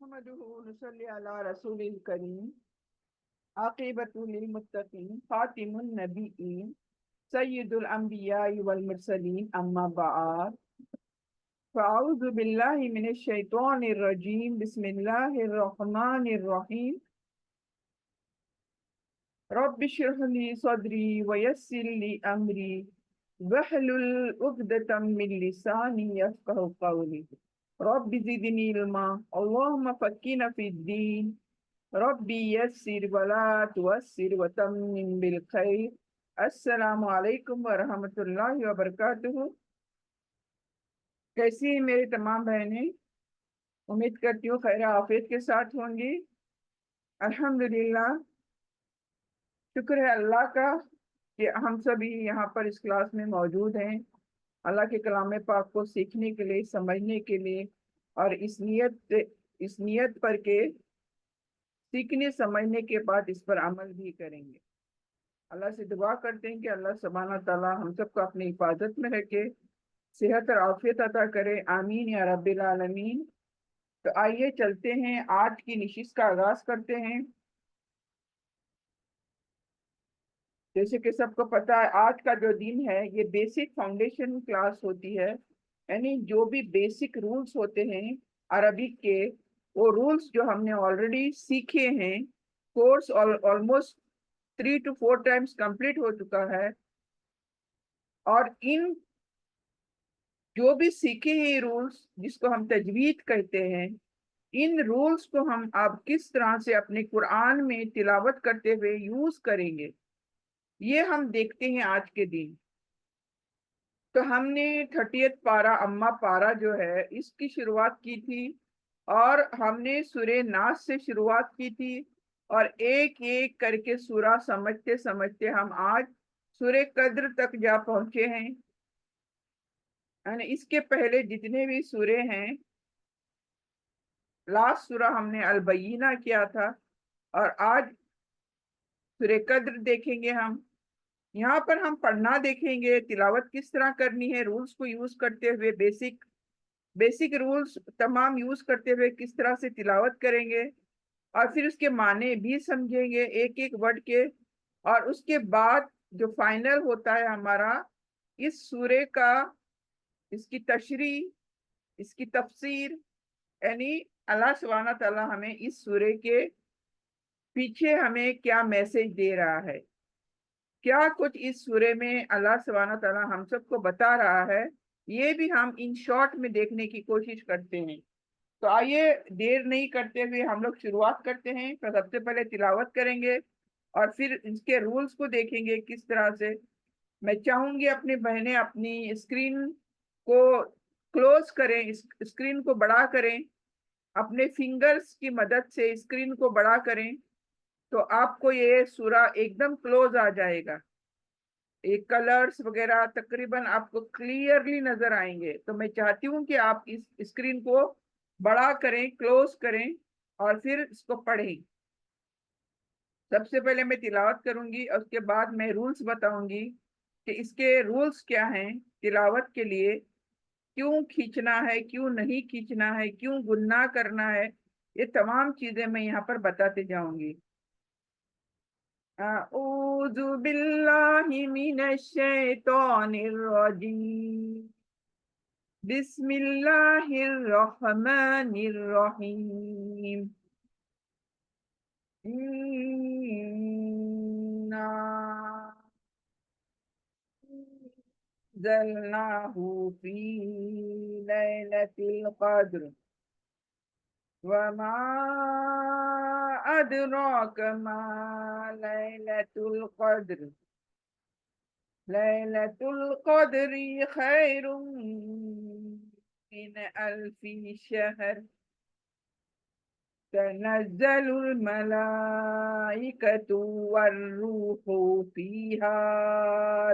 नहमदुहु व नुसल्ली अला रसूलिल करीम आक़िबतुल लिल मुत्तक़ीन ख़ातिमुन नबिय्यीन सय्यिदुल अंबिया वल मुरसलीन अम्मा बअद फ़अऊज़ु बिल्लाहि मिनश शैतानिर रजीम बिस्मिल्लाहिर रहमानिर रहीम रब्बि इश्रह ली सदरी व यस्सिर ली अमरी वहलुल उक़दतम मिन लिसानी यफ़क़हू क़ौली रब्बि ज़िदनी इल्मा अल्लाहुम्मा फ़क्किना फ़िद्दीन रब्बी यस्सिर वला तुअस्सिर वतम्मिम बिल खैर। अस्सलामु अलैकुम व रहमतुल्लाहि व बरकातुहू। कैसी हैं मेरी तमाम बहनें? उम्मीद करती हूँ खैर आफियत के साथ होंगी। अल्हम्दुलिल्लाह, शुक्र है अल्लाह का कि हम सभी यहाँ पर इस क्लास में मौजूद हैं, अल्लाह के कलाम पाक को सीखने के लिए, समझने के लिए, और इस नियत पर के सीखने समझने के बाद इस पर अमल भी करेंगे। अल्लाह से दुआ करते हैं कि अल्लाह सुब्हाना ताला हम सबको अपनी हिफाजत में रखे, सेहत और आफियत अता करे। आमीन या रब्बिल आलमीन। तो आइए चलते हैं, आज की निशिस्त का आगाज करते हैं। जैसे कि सबको पता है, आज का जो दिन है ये बेसिक फाउंडेशन क्लास होती है, यानी जो भी बेसिक रूल्स होते हैं अरबिक के, वो रूल्स जो हमने ऑलरेडी सीखे हैं। Course almost 3 to 4 times complete हो चुका है, और इन जो भी सीखे हैं रूल्स, जिसको हम तजवीद कहते हैं, इन रूल्स को हम अब किस तरह से अपने कुरान में तिलावत करते हुए यूज करेंगे, ये हम देखते हैं आज के दिन। तो हमने 30th पारा, अम्मा पारा जो है, इसकी शुरुआत की थी, और हमने सूरे नास से शुरुआत की थी, और एक एक करके सूरा समझते समझते हम आज सूरे कद्र तक जा पहुंचे हैं। यानी इसके पहले जितने भी सूरे हैं, लास्ट सूरा हमने अल बय्यिना किया था, और आज सूरे कद्र देखेंगे हम। यहाँ पर हम पढ़ना देखेंगे, तिलावत किस तरह करनी है, रूल्स को यूज करते हुए, बेसिक बेसिक रूल्स तमाम यूज करते हुए किस तरह से तिलावत करेंगे, और फिर उसके माने भी समझेंगे एक एक वर्ड के। और उसके बाद जो फाइनल होता है हमारा इस सूरे का, इसकी तशरी, इसकी तफसीर, यानी अल्लाह सुब्हाना ताला हमें इस सूरे के पीछे हमें क्या मैसेज दे रहा है, क्या कुछ इस सूरे में अल्लाह सुब्हाना ताला हम सबको बता रहा है, ये भी हम इन शॉर्ट में देखने की कोशिश करते हैं। तो आइए देर नहीं करते हुए हम लोग शुरुआत करते हैं। तो सबसे पहले तिलावत करेंगे, और फिर इसके रूल्स को देखेंगे किस तरह से। मैं चाहूंगी अपनी बहनें अपनी स्क्रीन को क्लोज करें, इस स्क्रीन को बड़ा करें, अपने फिंगर्स की मदद से स्क्रीन को बड़ा करें, तो आपको ये सूरा एकदम क्लोज आ जाएगा। एक कलर्स वगैरह तकरीबन आपको क्लियरली नजर आएंगे। तो मैं चाहती हूँ कि आप इस स्क्रीन को बड़ा करें, क्लोज करें, और फिर इसको पढ़ें। सबसे पहले मैं तिलावत करूंगी, और उसके बाद मैं रूल्स बताऊंगी कि इसके रूल्स क्या हैं तिलावत के लिए, क्यों खींचना है, क्यों नहीं खींचना है, क्यों गुन्ना करना है, ये तमाम चीजें मैं यहाँ पर बताते जाऊंगी। अऊज़ु बिल्लाहि मिनश शैतानिर रजीम बिस्मिल्लाहिर रहमानिर रहीम इन्ना अंज़लनाहु फी लैलतिल क़द्र वमा अदराक मा लैलतुल क़द्र लैलतुल क़द्रि खैरुम मिन अल्फि शहर तनज़्ज़लुल मलाइकतु वर्रूहु फ़ीहा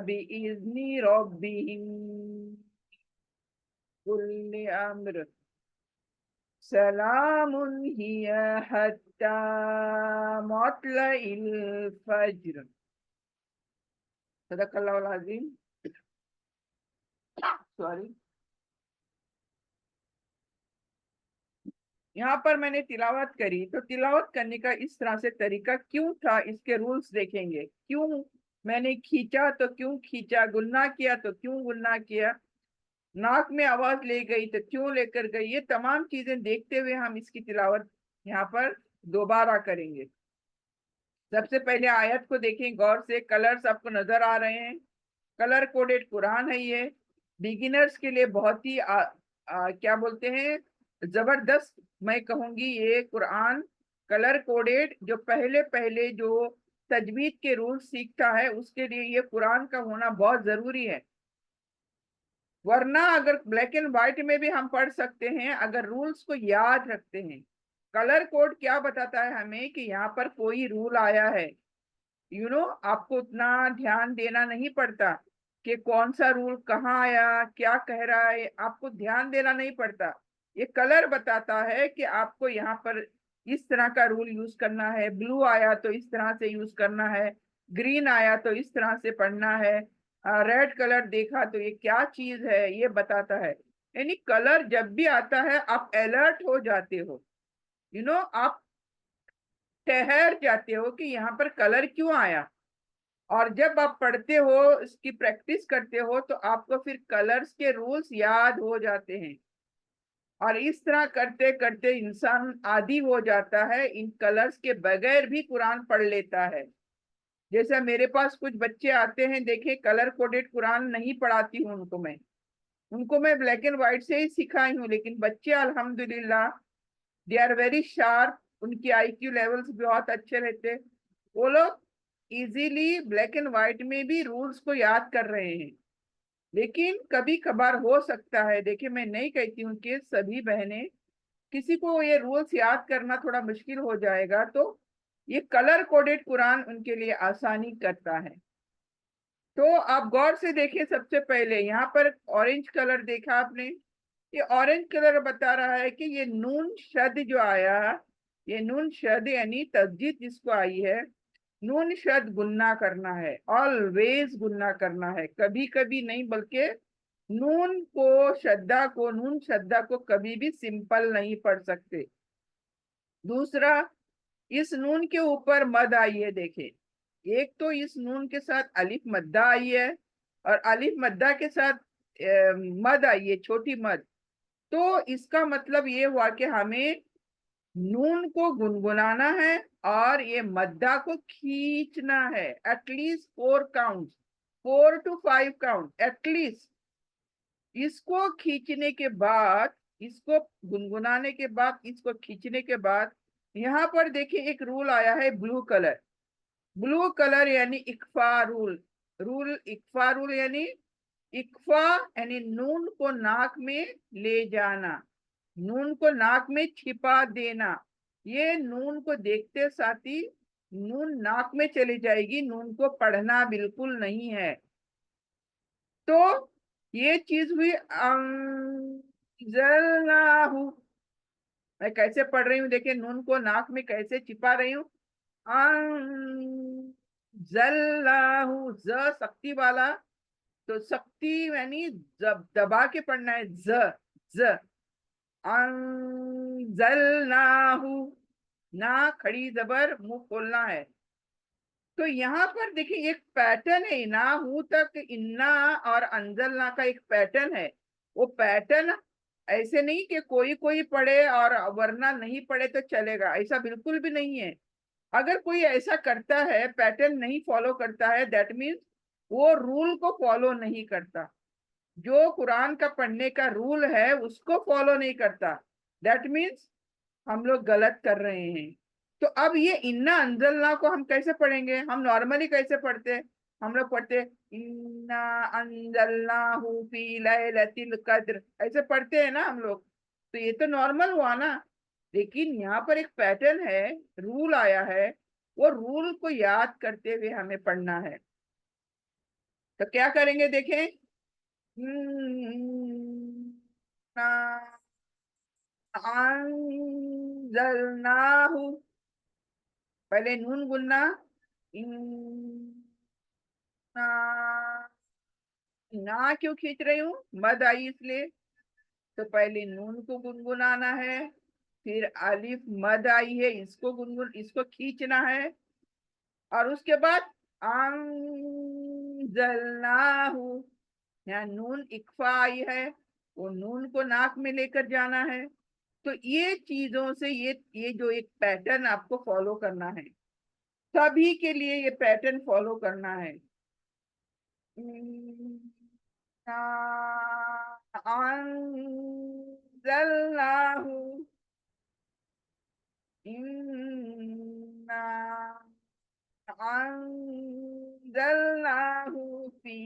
बिइज़्नि रब्बिहिम कुल्लि अम्र सलामुन हिया हत्ता मत्लइल फज्र। सदक़ल्लाहुल अज़ीम। सॉरी। यहाँ पर मैंने तिलावत करी, तो तिलावत करने का इस तरह से तरीका क्यों था, इसके रूल्स देखेंगे। क्यों मैंने खींचा तो क्यों खींचा, गुन्ना किया तो क्यों गुन्ना किया, नाक में आवाज ले गई तो क्यों लेकर गई, ये तमाम चीजें देखते हुए हम इसकी तिलावत यहाँ पर दोबारा करेंगे। सबसे पहले आयत को देखें गौर से, कलर्स आपको नजर आ रहे हैं, कलर कोडेड कुरान है ये। बिगिनर्स के लिए बहुत ही क्या बोलते हैं, जबरदस्त मैं कहूंगी ये कुरान। कलर कोडेड, जो पहले पहले जो तजवीद के रूल सीखता है उसके लिए ये कुरान का होना बहुत जरूरी है। वरना अगर ब्लैक एंड व्हाइट में भी हम पढ़ सकते हैं अगर रूल्स को याद रखते हैं। कलर कोड क्या बताता है हमें कि यहाँ पर कोई रूल आया है, आपको उतना ध्यान देना नहीं पड़ता कि कौन सा रूल कहाँ आया, क्या कह रहा है, आपको ध्यान देना नहीं पड़ता। ये कलर बताता है कि आपको यहाँ पर इस तरह का रूल यूज करना है, ब्लू आया तो इस तरह से यूज करना है, ग्रीन आया तो इस तरह से पढ़ना है, रेड कलर देखा तो ये क्या चीज है ये बताता है। यानी कलर जब भी आता है आप अलर्ट हो जाते हो, आप ठहर जाते हो कि यहाँ पर कलर क्यों आया। और जब आप पढ़ते हो, इसकी प्रैक्टिस करते हो, तो आपको फिर कलर्स के रूल्स याद हो जाते हैं। और इस तरह करते करते इंसान आदी हो जाता है, इन कलर्स के बगैर भी कुरान पढ़ लेता है। जैसे मेरे पास कुछ बच्चे आते हैं, देखे कलर कोडेड कुरान नहीं पढ़ाती हूँ उनको मैं ब्लैक एंड व्हाइट से ही सिखाई हूँ, लेकिन बच्चे अल्हम्दुलिल्लाह दे आर वेरी शार्प, उनकी आईक्यू लेवल्स बहुत अच्छे रहते। वो लोग इजीली ब्लैक एंड व्हाइट में भी रूल्स को याद कर रहे हैं। लेकिन कभी कभार हो सकता है, देखिए मैं नहीं कहती हूँ कि सभी बहनें, किसी को ये रूल्स याद करना थोड़ा मुश्किल हो जाएगा, तो ये कलर कोडेड कुरान उनके लिए आसानी करता है। तो आप गौर से देखिए, सबसे पहले यहाँ पर ऑरेंज कलर देखा आपने, ये ऑरेंज कलर बता रहा है कि ये नून शद जो आया, ये नून शद यानी तस्दीद जिसको आई है, नून शद गुन्ना करना है, ऑलवेज गुन्ना करना है, कभी कभी नहीं, बल्कि नून शद्दा को कभी भी सिंपल नहीं पढ़ सकते। दूसरा, इस नून के ऊपर मद आई है, देखे, एक तो इस नून के साथ अलिफ मद्दा आई है, और अलिफ मद्दा के साथ मद आई है, छोटी मद। तो इसका मतलब ये हुआ कि हमें नून को गुनगुनाना है और ये मद्दा को खींचना है, at least 4 count, 4 to 5 count at least. इसको खींचने के बाद, इसको गुनगुनाने के बाद, इसको खींचने के बाद, यहाँ पर देखिए एक रूल आया है ब्लू कलर। ब्लू कलर यानी इक्फा रूल। इक्फा रूल यानी, इक्फा यानी नून को नाक में ले जाना, नून को नाक में छिपा देना। ये नून को देखते साथ ही नून नाक में चली जाएगी, नून को पढ़ना बिल्कुल नहीं है। तो ये चीज हुई अंजलनाहु। मैं कैसे पढ़ रही हूँ, देखिए नून को नाक में कैसे छिपा रही हूँ, अंजलनाहु, ज शक्ति वाला, तो शक्ति यानी जब दबा के पढ़ना है, ज अंजलनाहु, ना खड़ी जबर मुंह खोलना है। तो यहाँ पर देखिए एक पैटर्न है, ना हूं तक इन्ना और अंजलना का एक पैटर्न है। वो पैटर्न ऐसे नहीं कि कोई कोई पढ़े और वरना नहीं पढ़े तो चलेगा, ऐसा बिल्कुल भी नहीं है। अगर कोई ऐसा करता है, पैटर्न नहीं फॉलो करता है, दैट मीन्स वो रूल को फॉलो नहीं करता। जो कुरान का पढ़ने का रूल है उसको फॉलो नहीं करता, दैट मीन्स हम लोग गलत कर रहे हैं। तो अब ये इन्ना अंजलना को हम कैसे पढ़ेंगे, हम नॉर्मली कैसे पढ़ते हैं, हम लोग पढ़ते हैं इन्ना अंजलनाहु फी लैलतिल कद्र, ऐसे पढ़ते हैं ना हम लोग। तो ये तो नॉर्मल हुआ ना, लेकिन यहाँ पर एक पैटर्न है, रूल आया है, वो रूल को याद करते हुए हमें पढ़ना है। तो क्या करेंगे देखें, अंजलनाहु, पहले नून गुन्ना, इन्ना, ना क्यों खींच रही हूँ, मद आई इसलिए। तो पहले नून को गुनगुनाना है, फिर अलिफ मद आई है, इसको गुनगुन, इसको खींचना है। और उसके बाद अंजलनाहु, यहाँ नून इक्फा आई है, वो नून को नाक में लेकर जाना है। तो ये चीजों से ये जो एक पैटर्न आपको फॉलो करना है, सभी के लिए ये पैटर्न फॉलो करना है। अंजलनाहु, इन्ना अंजलनाहु फी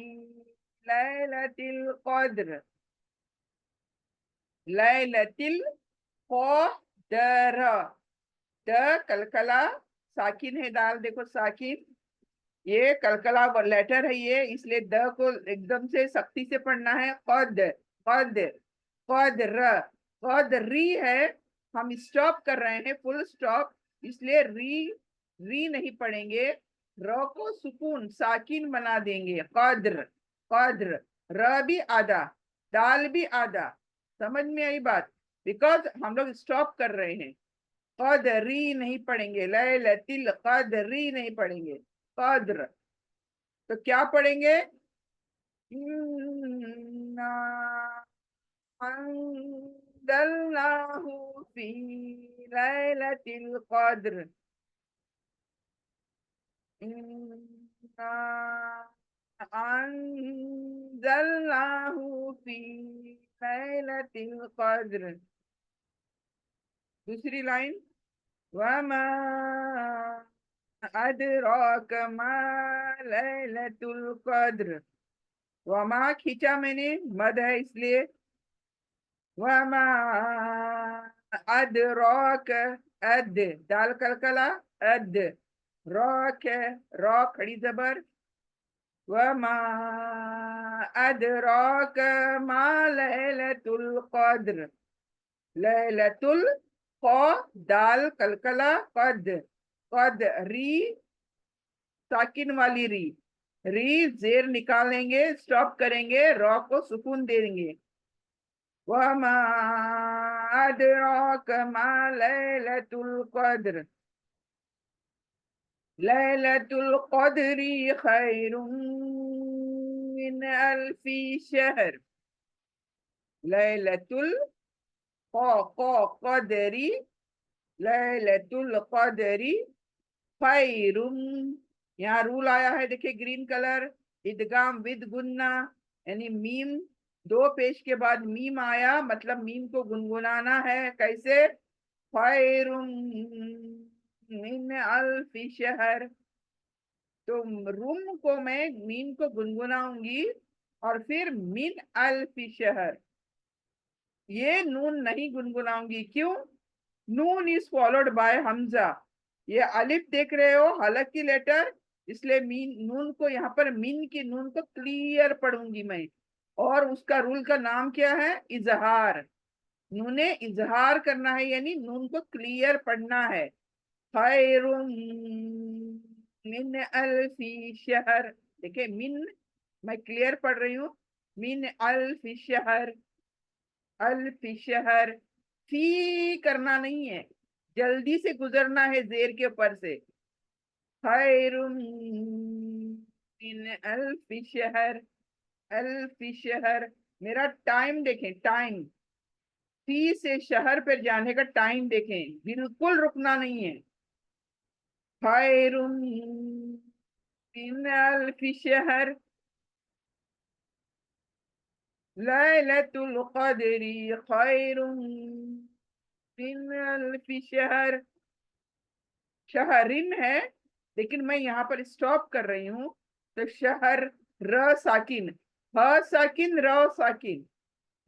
लैलतिल क़द्र, लैलतिल क़द्र। द कलकला साकिन है, दाल देखो साकिन, ये कलकला लेटर है ये, इसलिए द को एकदम से सख्ती से पढ़ना है। कद, कद, कद्र, कद्री है। हम स्टॉप कर रहे हैं, फुल स्टॉप, इसलिए री, री नहीं पढ़ेंगे। र को सुकून साकिन बना देंगे, कद्र, कद्र। र भी आधा, दाल भी आधा। समझ में आई बात? बिकॉज हम लोग स्टॉप कर रहे हैं। कदरी नहीं पढ़ेंगे, लैलतिल कदरी नहीं पढ़ेंगे, कद्र। तो क्या पढ़ेंगे? इन्ना अंज़लनाहु फी लैलतिल कद्र, इन्ना अंज़लनाहु फी लैलतिल कद्र। दूसरी लाइन, वमा अदराक मा लैलतुल कद्र। वमा खींचा मैंने, मद है इसलिए। वमा अदराक, अद, दाल कलकला, अद। रॉक है, रॉ खड़ी जबर। वमा अदराक मा लैलतुल कद्र, लैलतुल क, दाल कलकला, कद, कद री, साकिन वाली री, री जेर निकालेंगे, स्टॉप करेंगे, रॉ को सुकून देंगे। वमा अदराक मा लैलतुल कद्र, लैलतुल कद्री खैरुम मिन अल्फी शहर। लैलतुल कदरी, लैलतुल कदरी खैरुम। यहाँ रूल आया है, देखिए ग्रीन कलर, इदगाम विद गुन्ना, यानी मीम, दो पेश के बाद मीम आया, मतलब मीम को गुनगुनाना है। कैसे? खैरुम मिन अल्फी शहर। तो रूम को मैं मीम को गुनगुनाऊंगी, और फिर मिन अल्फी शहर, ये नून नहीं गुनगुनाऊंगी। क्यों? नून इज फॉलोड बाय हमजा। ये अलिफ देख रहे हो, हलक की लेटर, इसलिए मीन, नून को यहाँ पर मीन की नून को क्लियर पढ़ूंगी मैं। और उसका रूल का नाम क्या है? इजहार। नूने इजहार करना है, यानी नून को क्लियर पढ़ना है। खैरुम मिन अल्फी शहर, देखिए मिन, मैं क्लियर पढ़ रही हूँ। मिन अल्फी शहर, अल्फी शहर, फी करना नहीं है, जल्दी से गुजरना है जेर के ऊपर से। खैरुम मिन अल्फी शहर, अल्फी शहर। मेरा टाइम देखें, टाइम, फी से शहर पर जाने का टाइम देखें, बिल्कुल रुकना नहीं है। खैरुम मिन अल्फी शहर, लैलतुल क़द्री खैरुम मिन अल्फी शहर। शहरिन है, लेकिन मैं यहाँ पर स्टॉप कर रही हूँ। तो शहर, र साकिन, ह साकिन, र साकिन,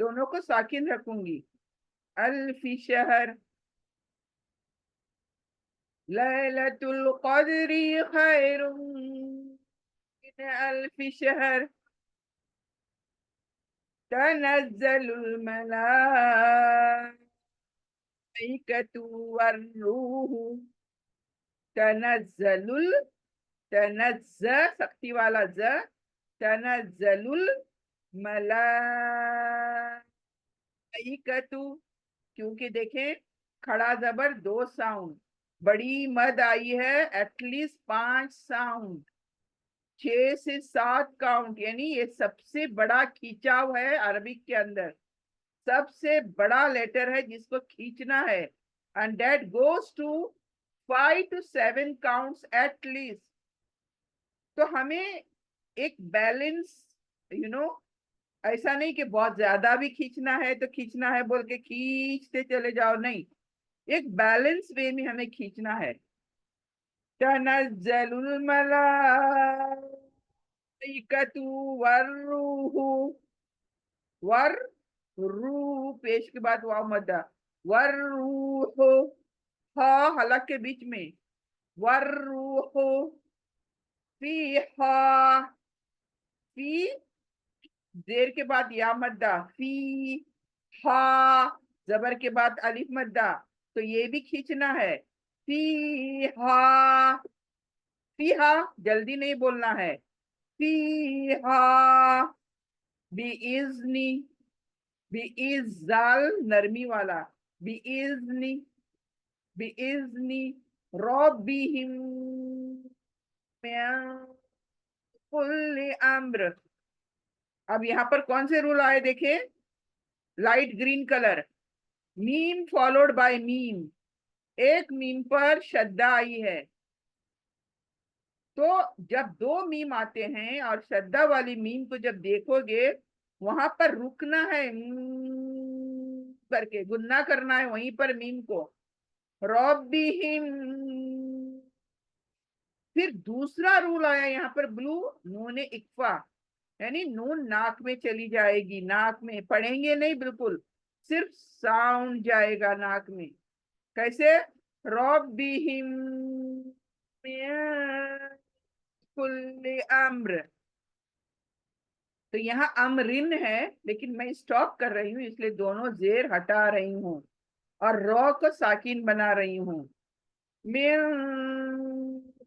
दोनों को साकिन रखूंगी। अल्फी शहर, लैलतुल क़द्री खैरुम मिन अल्फी शहर। तनज़्ज़लुल मलाइकतु वर्रूह, तनज़्ज़लुल, तनज़्ज़ सख्ती वाला ज, तनज़्ज़लुल मलाइकतु, क्योंकि देखें खड़ा जबर 2 साउंड, बड़ी मद आई है एटलीस्ट 5 साउंड, 6 से 7 काउंट, यानी ये सबसे बड़ा खींचाव है अरबिक के अंदर, सबसे बड़ा लेटर है जिसको खींचना है, and that goes to 5 to 7 counts at least. तो हमें एक बैलेंस, यू नो, ऐसा नहीं कि बहुत ज्यादा भी खींचना है तो खींचना है बोल के खींचते चले जाओ, नहीं, एक बैलेंस वे में हमें खींचना है। तनज़्ज़लुल मलाइकतु वर्रूहु, वर रू पेश के बाद वाव मद्दा, वर्रूहु, हा हलक के बीच में, वर्रूहु फीहा, फी जेर के बाद या मद्दा, फी हा जबर के बाद अलिफ मद्दा, तो ये भी खींचना है। फीहा, फीहा जल्दी नहीं बोलना है, फीहा बिइज़्नी, बिइज़्ज़ाल नरमी वाला, बिइज़्नी, बिइज़्नी रब्बिहिम मिन कुल्लि अम्र। अब यहाँ पर कौन से रूल आए देखे, light green colour, meme followed by meme, एक मीम पर शद्दा आई है, तो जब 2 मीम आते हैं और शद्दा वाली मीम को जब देखोगे वहां पर रुकना है, करके गुन्ना करना है वहीं पर मीम को, रब्बिहिम। फिर दूसरा रूल आया यहाँ पर ब्लू, नूने इक्फा, यानी नून नाक में चली जाएगी, नाक में पढ़ेंगे नहीं, बिल्कुल सिर्फ साउंड जाएगा नाक में। कैसे, रब्बिहिम मिन कुल्लि अम्र। तो यहाँ अमरिन है लेकिन मैं स्टॉप कर रही हूँ, इसलिए दोनों जेर हटा रही हूँ और रॉ को साकिन बना रही हूँ। मिन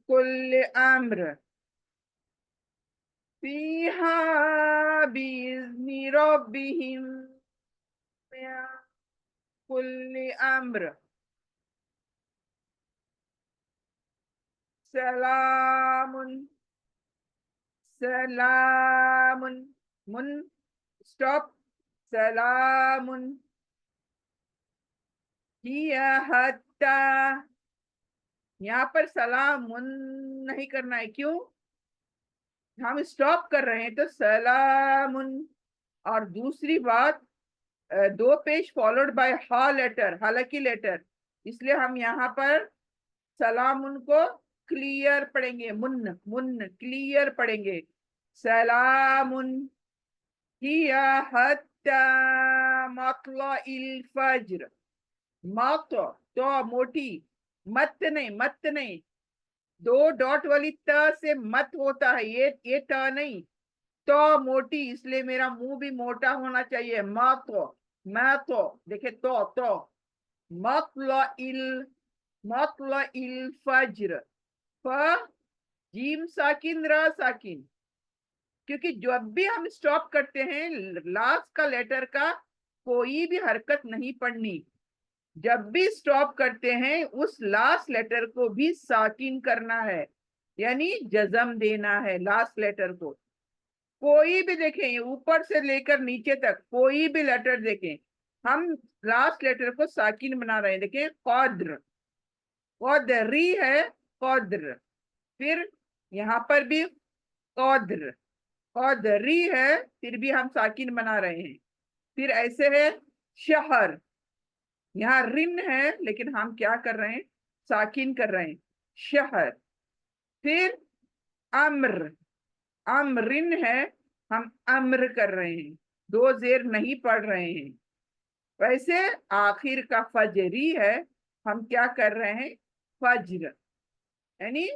कुल्लि अम्र फीहा बिइज़्नि रब्बिहिम मिन कुल्लि अम्र सलामुन, सलामुन, मुन स्टॉप, सलामुन हिया हत्ता, यहाँ पर सलामुन नहीं करना है, क्यों, हम स्टॉप कर रहे हैं तो सलामुन। और दूसरी बात, 2 पेश फॉलोड बाय हा लेटर, हालांकि लेटर, इसलिए हम यहाँ पर सलामुन को क्लियर पढ़ेंगे, मुन मुन क्लियर पढ़ेंगे, सलामुन हिया हत्ता मत्लइल फज्र, मत तो मोटी, मत नहीं, मत नहीं, 2 डॉट वाली त से मत होता है, ये त नहीं, तो मोटी, इसलिए मेरा मुंह भी मोटा होना चाहिए, मत, मैं तो देखे तो मत्लइल, मत्लइल फज्र, फ जीम साकिन रा साकिन, क्योंकि जब भी हम स्टॉप करते हैं लास्ट का लेटर का कोई भी हरकत नहीं पढ़नी, जब भी स्टॉप करते हैं उस लास्ट लेटर को भी साकिन करना है, यानी जजम देना है लास्ट लेटर को। कोई भी देखें ऊपर से लेकर नीचे तक कोई भी लेटर देखें, हम लास्ट लेटर को साकिन बना रहे हैं, देखें कौद्र, कौदरी है, कौद्र, फिर यहाँ पर भी कौद्र, कौदरी है, फिर भी हम साकिन बना रहे हैं। फिर ऐसे है शहर, यहाँ रिन है लेकिन हम क्या कर रहे हैं, साकिन कर रहे हैं, शहर। फिर अम्र, अमरिन है, हम अम्र कर रहे हैं, 2 जेर नहीं पढ़ रहे हैं। वैसे आखिर का फजरी है, हम क्या कर रहे हैं, फज्र, यानी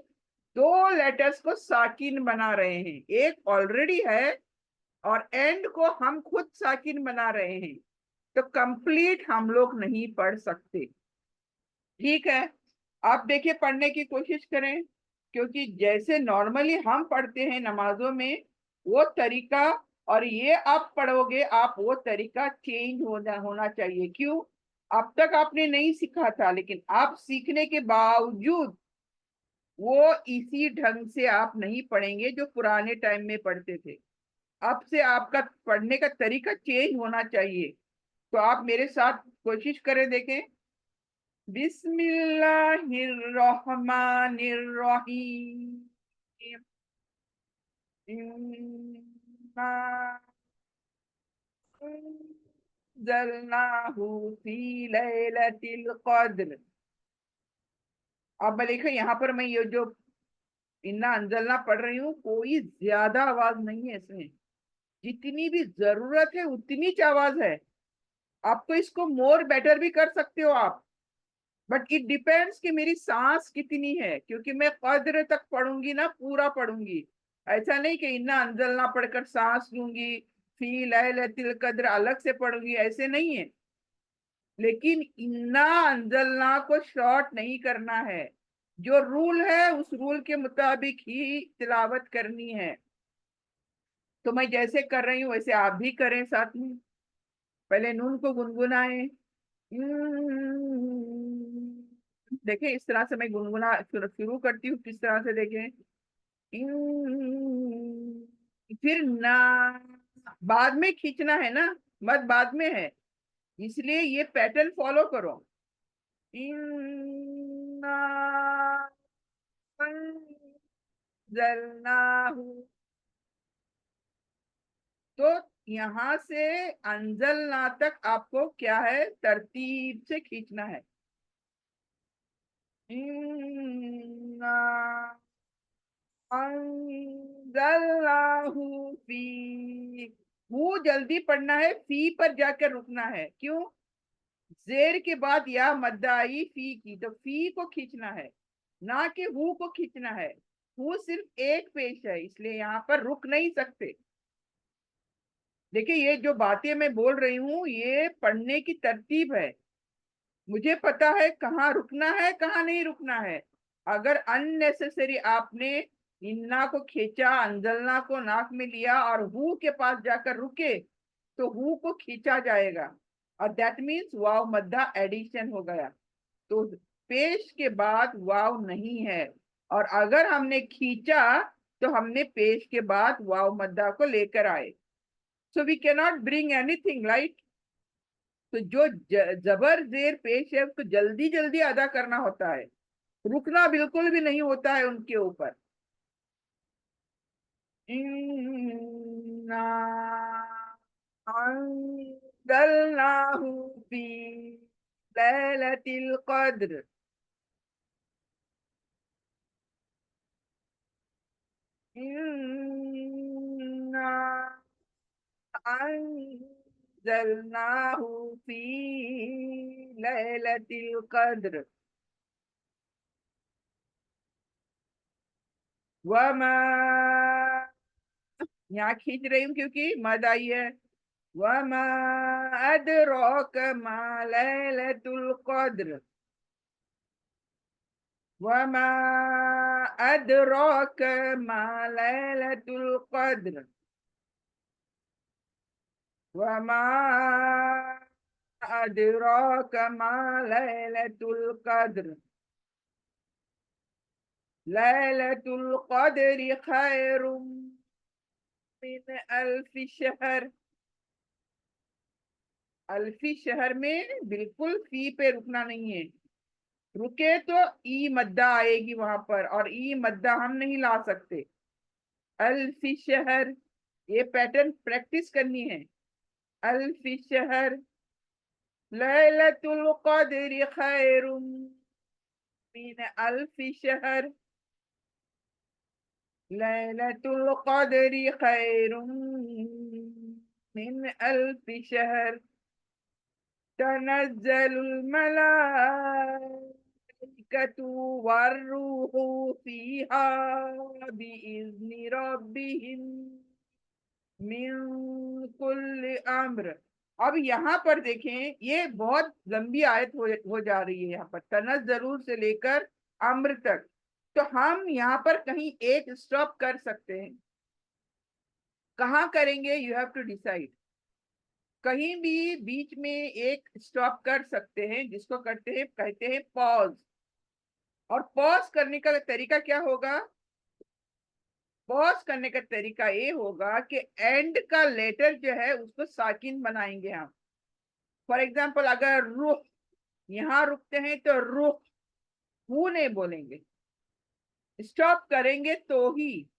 2 लेटर्स को साकिन बना रहे हैं, एक ऑलरेडी है और एंड को हम खुद साकिन बना रहे हैं, तो कंप्लीट हम लोग नहीं पढ़ सकते। ठीक है, आप देखिए पढ़ने की कोशिश करें, क्योंकि जैसे नॉर्मली हम पढ़ते हैं नमाजों में वो तरीका और ये आप पढ़ोगे, आप वो तरीका चेंज होना चाहिए। क्यों, अब तक आपने नहीं सीखा था, लेकिन आप सीखने के बावजूद वो इसी ढंग से आप नहीं पढ़ेंगे जो पुराने टाइम में पढ़ते थे। अब से आपका पढ़ने का तरीका चेंज होना चाहिए। तो आप मेरे साथ कोशिश करें, देखें। बिस्मिल्लाहिर्रहमानिर्रहीम। इन्ना अंज़लनाहु फी लैलतिल क़द्र। अब देखो यहाँ पर मैं ये जो इन्ना अंजलना पढ़ रही हूँ, कोई ज्यादा आवाज नहीं है इसमें। जितनी भी जरूरत है उतनी ही आवाज है। आप तो इसको मोर बेटर भी कर सकते हो आप। बट इट डिपेंड्स कि मेरी सांस कितनी है, क्योंकि मैं कद्र तक पढ़ूंगी ना, पूरा पढ़ूंगी। ऐसा नहीं कि इन्ना अंजलना पढ़कर सांस लूंगी, फी लैलतिल कद्र अलग से पढ़ूंगी, ऐसे नहीं है। लेकिन इन्ना अंजलना को शॉर्ट नहीं करना है। जो रूल है उस रूल के मुताबिक ही तिलावत करनी है। तो मैं जैसे कर रही हूँ वैसे आप भी करें साथ में। पहले नून को गुनगुनाएं। देखें, इस तरह से मैं गुनगुना शुरू शुरू करती हूँ, किस तरह से देखें। फिर ना, बाद में खींचना है ना, मत बाद में है, इसलिए ये पैटर्न फॉलो करो। इन्ना अंज़लनाहु। तो यहां से अंजलना तक आपको क्या है, तरतीब से खींचना है। इन्ना अंज़लनाहु फी। वो जल्दी पढ़ना है, फी पर जाकर रुकना है। क्यों? जेर के बाद या मद्द आई फी की, तो फी को खींचना है, ना कि हु को खींचना है। हु सिर्फ एक पेश है, इसलिए यहाँ पर रुक नहीं सकते। देखिए, ये जो बातें मैं बोल रही हूँ ये पढ़ने की तरतीब है। मुझे पता है कहाँ रुकना है कहाँ नहीं रुकना है। अगर अननेसेसरी आपने इन्ना को खींचा, अंजलना को नाक में लिया और हु के पास जाकर रुके, तो हु को खींचा जाएगा, और दैट मीन्स वाव मद्दा एडिशन हो गया। तो पेश के बाद वाव नहीं है। और अगर हमने खींचा तो हमने पेश के बाद वाव मद्दा को लेकर आए। So we cannot bring anything, right. तो जो जबर जेर पेश है उसको जल्दी जल्दी अदा करना होता है, रुकना बिल्कुल भी नहीं होता है उनके ऊपर। इन्ना अंज़लनाहु फी लैलतिल क़द्र। इन्ना अंज़लनाहु फी लैलतिल क़द्र वमा। यहाँ खींच रही हूँ क्योंकि मद आई है। वमा अदराक मा लैलतुल क़द्र। वमा अदराक मा लैलतुल क़द्र। वमा अदराक मा लैलतुल क़द्र। लैलतुल क़द्रि खैरुम मिन अल्फि शहर। अल्फी शहर में बिल्कुल फी पे रुकना नहीं है। रुके तो ई मद्दा आएगी वहां पर, और ई मद्दा हम नहीं ला सकते। अल्फी शहर, ये पैटर्न प्रैक्टिस करनी है। अल्फी शहर लैलतुल क़द्रि खैरुम मिन अल्फी शहर। लैलतुल क़द्रि खैरुम मिन अल्फी शहर। तनज़्ज़लुल मलाइकतु वर्रूहु फीहा बिइज़्नि रब्बिहिम मिन कुल्लि अम्र। अब यहाँ पर देखें, ये बहुत लंबी आयत हो जा रही है। यहाँ पर तनज़्ज़लु से लेकर अम्र तक, तो हम यहाँ पर कहीं एक स्टॉप कर सकते हैं। कहाँ करेंगे, यू हैव टू डिसाइड। कहीं भी बीच में एक स्टॉप कर सकते हैं, जिसको कहते हैं पॉज। और पॉज करने का तरीका क्या होगा? पॉज करने का तरीका ये होगा कि एंड का लेटर जो है उसको साकिन बनाएंगे हम। फॉर एग्जाम्पल, अगर रुख यहाँ रुकते हैं तो रुख, हु नहीं बोलेंगे। स्टॉप करेंगे तो ही।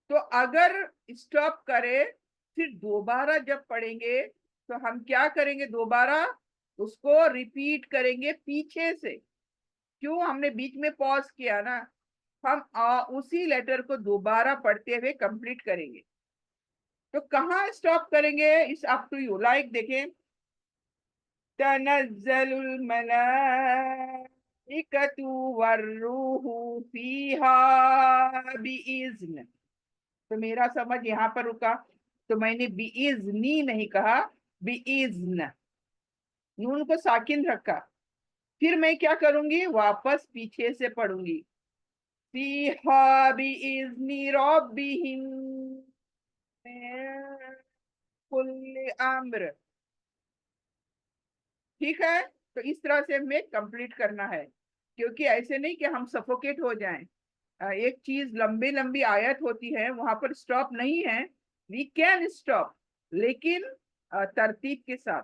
तो अगर स्टॉप करें फिर दोबारा जब पढ़ेंगे तो हम क्या करेंगे? दोबारा उसको रिपीट करेंगे पीछे से। क्यों? हमने बीच में पॉज किया ना। हम उसी लेटर को दोबारा पढ़ते हुए कंप्लीट करेंगे। तो कहाँ स्टॉप करेंगे? इस अप टू यू। लाइक देखें, तनज़्ज़लुल मलाइकतु वर्रूहु फीहा बिइज़्न। तो मेरा समझ यहाँ पर रुका। तो मैंने बिइज़्नी नहीं कहा, बिइज़्न, नून को साकिन रखा। फिर मैं क्या करूंगी? वापस पीछे से पढ़ूंगी। फीहा बिइज़्नि रब्बिहिम मिन कुल्लि अम्र। ठीक है। तो इस तरह से हमें कंप्लीट करना है, क्योंकि ऐसे नहीं कि हम सफोकेट हो जाएं। एक चीज लंबी लंबी आयत होती है, वहां पर स्टॉप नहीं है। वी कैन स्टॉप, लेकिन तरतीब के साथ,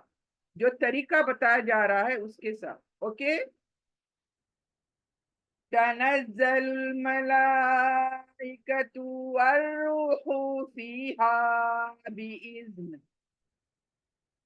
जो तरीका बताया जा रहा है उसके साथ। ओके। तनज़्ज़लुल मलाइकतु वर्रूहु फीहा बिइज़्न,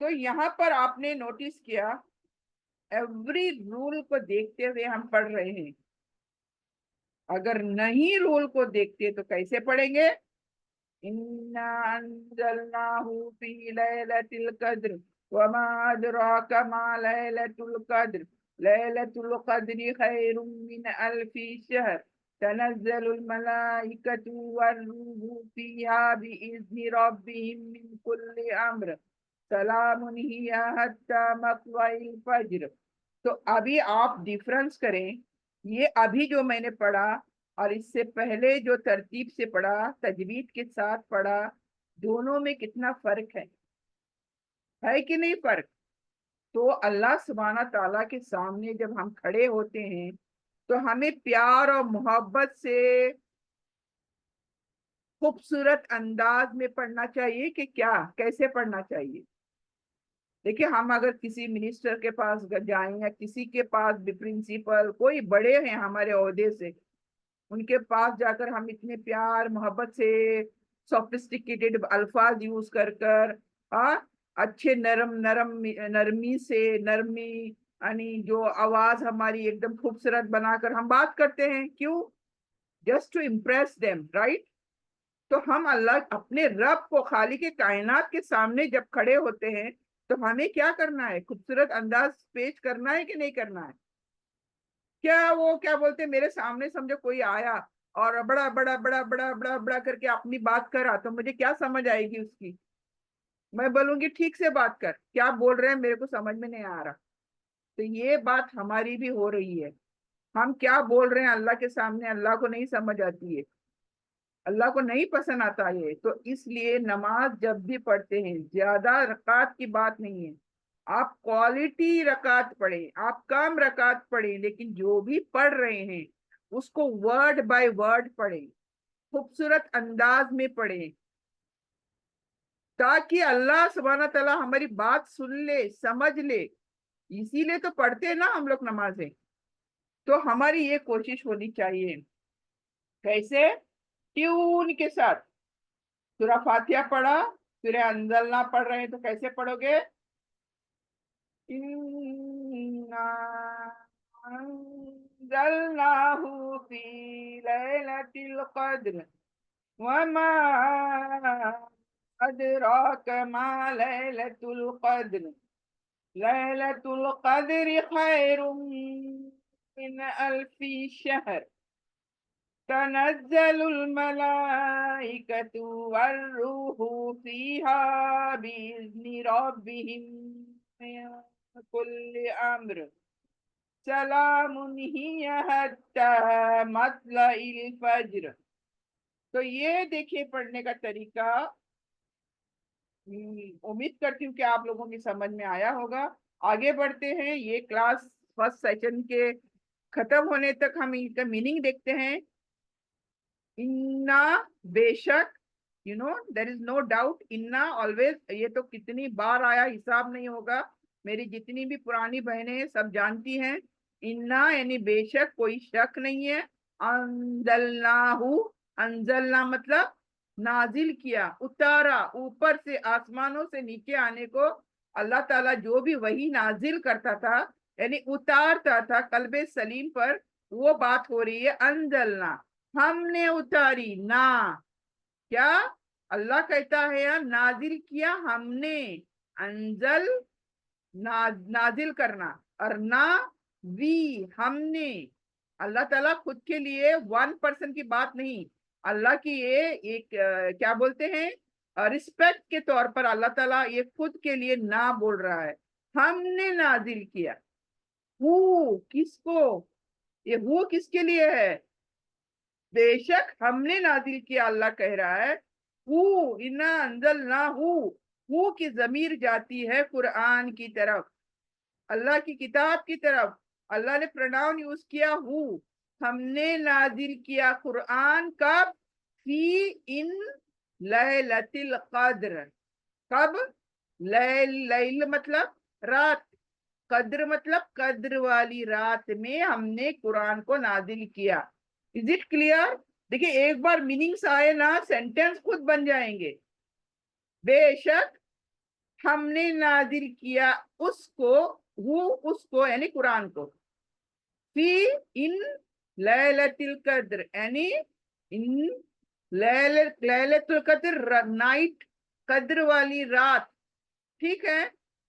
तो यहाँ पर आपने नोटिस किया, एवरी रूल को देखते हुए हम पढ़ रहे हैं। अगर नहीं रूल को देखते तो कैसे पढ़ेंगे? इन्ना अंजलनाहु फी लैलतिल कद्र वमा अदराका मा लैलतुल कद्र लैलतुल कद्रि खैरुम मिन अल्फी शहर तनज़्ज़लुल मलाइकतु वर्रूहु फीहा बिइज़्नि रब्बिहिम मिन कुल्लि अम्र सलामुन हिया हत्ता मत्लइल फज्र। तो अभी आप डिफरेंस करें, ये अभी जो मैंने पढ़ा और इससे पहले जो तरतीब से पढ़ा, तजवीद के साथ पढ़ा, दोनों में कितना फर्क है कि नहीं फर्क? तो अल्लाह सुब्हाना ताला के सामने जब हम खड़े होते हैं तो हमें प्यार और मोहब्बत से खूबसूरत अंदाज में पढ़ना चाहिए कि क्या, कैसे पढ़ना चाहिए? देखिए, हम अगर किसी मिनिस्टर के पास जाएं या किसी के पास भी, प्रिंसिपल कोई बड़े हैं हमारे ओहदे से, उनके पास जाकर हम इतने प्यार मोहब्बत से सोफिस्टिकेटेड अल्फाज यूज कर कर अच्छे नरम नरम नरमी से, नरमी यानी जो आवाज हमारी एकदम खूबसूरत बनाकर हम बात करते हैं। क्यों? Just to impress them, right? तो हम अल्लाह, अपने रब को, खाली के कायनात के सामने जब खड़े होते हैं तो हमें क्या करना है? खूबसूरत अंदाज पेश करना है कि नहीं करना है? क्या वो क्या बोलते हैं, मेरे सामने समझो कोई आया और बड़ा बड़ा बड़ा बड़ा बड़ा बड़ा करके अपनी बात करा, तो मुझे क्या समझ आएगी उसकी? मैं बोलूंगी ठीक से बात कर, क्या बोल रहे हैं मेरे को समझ में नहीं आ रहा। तो ये बात हमारी भी हो रही है। हम क्या बोल रहे हैं अल्लाह के सामने, अल्लाह को नहीं समझ आती है, अल्लाह को नहीं पसंद आता ये। तो इसलिए नमाज जब भी पढ़ते हैं, ज्यादा रकात की बात नहीं है, आप क्वालिटी रकात पढ़ें, आप कम रकात पढ़ें, लेकिन जो भी पढ़ रहे हैं उसको वर्ड बाय वर्ड पढ़ें, खूबसूरत अंदाज में पढ़ें, ताकि अल्लाह सुब्हाना तआला हमारी बात सुन ले, समझ ले। इसीलिए तो पढ़ते हैं ना हम लोग नमाजें। तो हमारी ये कोशिश होनी चाहिए। कैसे? ट्यून के साथ। सूरा फातिहा पढ़ा, फिर अंजलना पढ़ रहे हैं तो कैसे पढ़ोगे? इन्ना अंजलनाहु फी लैलतिल कद्र वमा अदराक मा लैलतुल कद्र लैलतुल क़द्र खैरुम मिन अल्फी शहर तनज़्ज़लुल मलाइकतु वर्रूहु फीहा बिइज़्नि रब्बिहिम मिन कुल्लि अम्र सलामुन हिय हत्ता मत्लइल फज्र। तो ये देखिए पढ़ने का तरीका। उम्मीद करती हूँ कि आप लोगों की समझ में आया होगा। आगे बढ़ते हैं, ये क्लास फर्स्ट सेशन के खत्म होने तक हम इनका मीनिंग देखते हैं। इन्ना, बेशक, देर इज नो डाउट, इन्ना ऑलवेज, ये तो कितनी बार आया हिसाब नहीं होगा। मेरी जितनी भी पुरानी बहनें हैं सब जानती हैं। इन्ना यानी बेशक, कोई शक नहीं है। अंजलनाहु, अंजलना मतलब नाजिल किया, उतारा, ऊपर से आसमानों से नीचे आने को अल्लाह ताला जो भी वही नाजिल करता था, यानी उतारता था कल्बे सलीम पर, वो बात हो रही है अंजलना, हमने उतारी ना। क्या अल्लाह कहता है यार, नाजिल किया हमने, अंजल नाजिल करना, और ना वी हमने। अल्लाह ताला खुद के लिए वन पर्सन की बात नहीं, अल्लाह की ये एक क्या बोलते हैं, रिस्पेक्ट के तौर पर अल्लाह ताला ये खुद के लिए ना बोल रहा है, हमने नाजिल किया। हु किसको, ये हु किसके लिए है, बेशक हमने नाजिल किया, अल्लाह कह रहा है। हु, इन्ना अंजल ना हु की जमीर जाती है कुरान की तरफ, अल्लाह की किताब की तरफ। अल्लाह ने प्रोनाउन यूज किया हु, हमने नाजिल किया कुरान, कब, फी, इन लैलतिल कद्र, कब, लैल मतलब रात, कद्र मतलब कद्र वाली रात में हमने कुरान को नाजिल किया। Is it clear? देखिए एक बार मीनिंग्स आए ना, सेंटेंस खुद बन जाएंगे। बेशक हमने नाजिल किया उसको, वो उसको यानी कुरान को, फी, इन लैलतुल कद्र यानी इन लैलतुल कद्र, नाइट, कद्र वाली रात। ठीक है,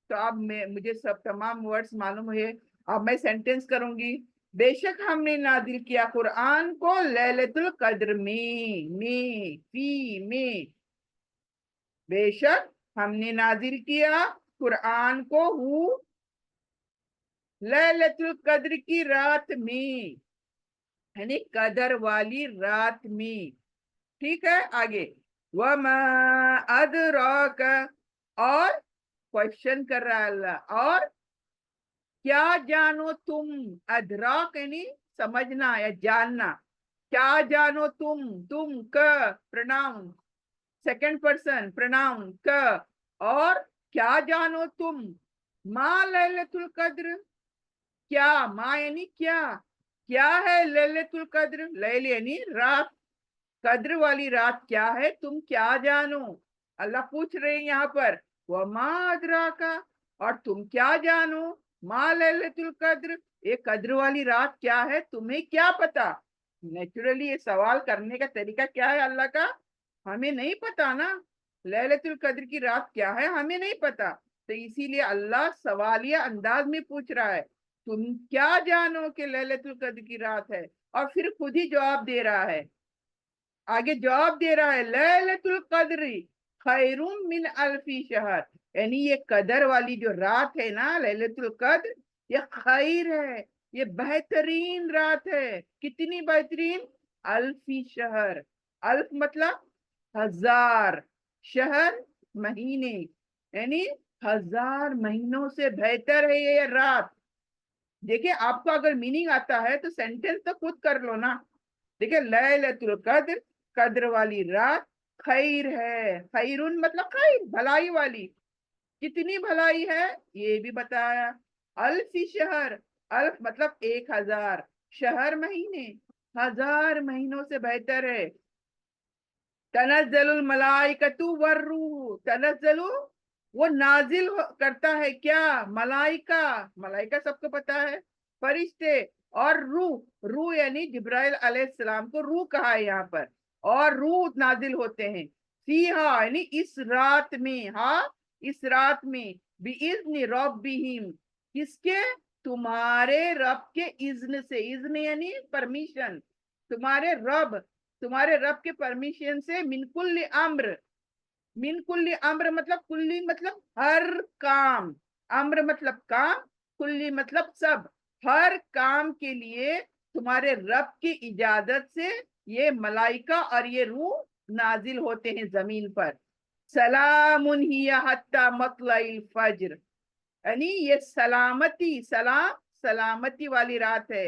तो अब मैं, मुझे सब तमाम वर्ड्स मालूम है। अब मैं सेंटेंस करूंगी। बेशक हमने नाजिल किया कुरान को लैलतुल कद्र में, फी में। बेशक हमने नाजिल किया कुरान को हु लैलतुल कद्र की रात में, यानी कदर वाली रात में। ठीक है, आगे, वमा अदराक, और क्वेश्चन कर रहा है अल्लाह, और क्या जानो तुम, अदराक यानी समझना या जानना, क्या जानो तुम क प्रोनाउन, सेकंड पर्सन प्रोनाउन क, और क्या जानो तुम, मा लैलतुल कद्र, क्या, मा यानी क्या, क्या है लैलतुल कद्र, लैल यानी रात, कद्र वाली रात क्या है, तुम क्या जानो। अल्लाह पूछ रहे हैं यहाँ पर, वमा अदराका, और तुम क्या जानो, मा लैलतुल कद्र, ये कद्र वाली रात क्या है, तुम्हें क्या पता। नेचुरली ये सवाल करने का तरीका क्या है अल्लाह का, हमें नहीं पता ना, लैलतुल कद्र की रात क्या है हमें नहीं पता, तो इसीलिए अल्लाह सवालिया अंदाज में पूछ रहा है, तुम क्या जानो कि लैलतुल कद्र की रात है, और फिर खुद ही जवाब दे रहा है। आगे जवाब दे रहा है, लैलतुल कद्री खैरुम मिन अल्फी शहर, यानी ये कदर वाली जो रात है ना, लैलतुल कद्र, ये खैर है, ये बेहतरीन रात है। कितनी बेहतरीन, अल्फी शहर, अल्फ मतलब हजार, शहर महीने, यानी हजार महीनों से बेहतर है ये रात। देखिए आपको अगर मीनिंग आता है तो सेंटेंस तो खुद कर लो ना। देखिए लैलतुल कद्र, कद्र वाली रात, खैर है, खैरुन मतलब खैर, भलाई वाली, कितनी भलाई है ये भी बताया। अल्फी शहर, अल्फ मतलब 1000, शहर महीने, हजार महीनों से बेहतर है। तनज़्ज़लुल मलाइकतु वर्रूह, तनज़्ज़लु वो नाजिल करता है क्या, मलाइका, मलाइका सबको पता है, फरिश्ते, और रूह, रूह यानी जिब्राइल अलैहिस्सलाम को रूह कहा है यहाँ पर, और रूह नाजिल होते हैं, फीहा यानी इस रात में, हाँ इस रात में बिइज़्नि रब्बिहिम, किसके? तुम्हारे रब के इज्न से। इज्न यानी परमिशन, तुम्हारे रब के परमिशन से। मिन कुल्ली अम्र, मिन कुल्ली अम्र मतलब कुल्ली मतलब हर काम, अम्र मतलब काम, कुल्ली मतलब सब। हर काम के लिए तुम्हारे रब की इजाजत से ये मलाइका और ये रूह नाजिल होते हैं जमीन पर। सलामुन हिया हत्ता मतलाइल फज्र, यानी ये सलामती, सलामती वाली रात है,